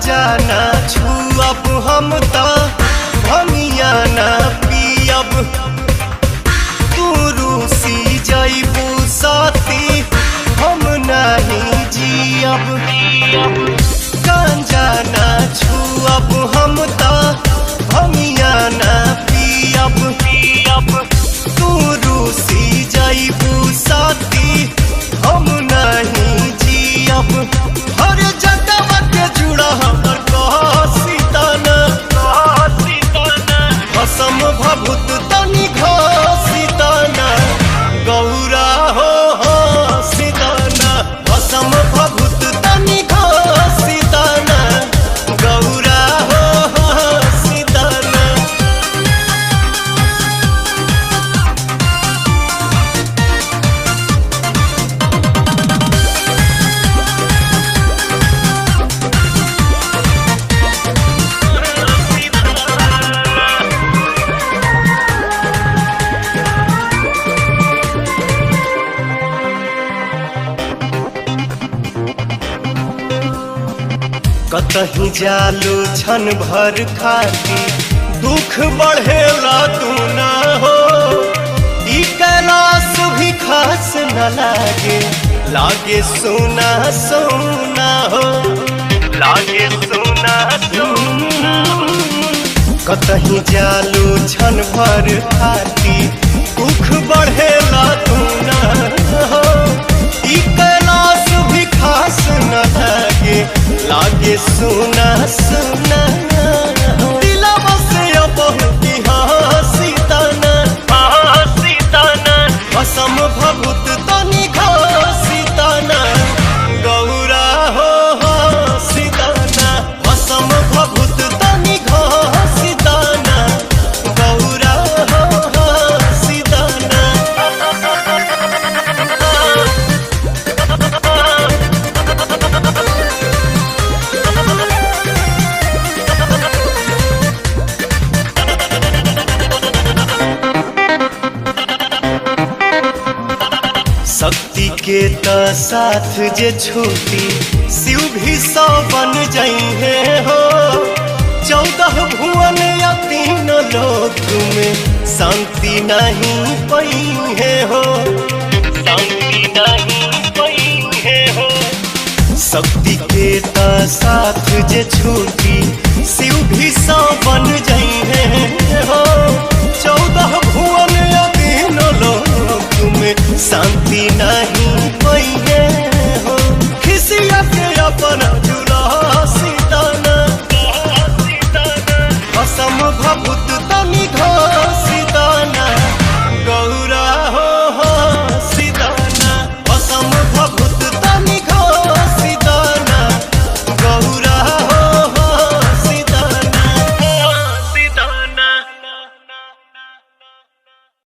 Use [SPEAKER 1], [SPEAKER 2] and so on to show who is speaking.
[SPEAKER 1] जाना छुअब हम त भमिया ना पियब तू रूसी जइबू साथी हम नहीं जियब गांजा ना छुअब हम त भमिया ना पियब तू रूसी जइबू साथी हम नहीं जियब हर जगह के जुड़ा हमर कसम भभूत तनी घसीतना गौरा हो सीताना कसम भभूत तनी घसीतना गौरा हो सीताना। कतही जालू छन भर खाती दुख बढ़ेला तू ना हो ई कैलाश भी खास न लागे सोना सोना हो लागे सोना सोना कतही जालू छन भर खाती दुख बढ़ेला तू ना हो ई कैलाश भी खास न लागे सोना सोना दिलवा से बहुत सीताना कसम भभूत तनी घसीताना गौरा हो सीताना कसम भभूत तनी घसीताना गौरा हो सीताना। शक्ति के त साथ जे छूटी शिव भी 100 बन जाइए हो 14 भुवन या 3 लोक में शांति नहीं पाइए हो शांति नहीं पाइए हो शक्ति के त साथ जे छूटी शिव भी 100 बन जाइए हो 14 भुवन या 3 लोक में शांति नहीं पाइए हो खिसिया के अपन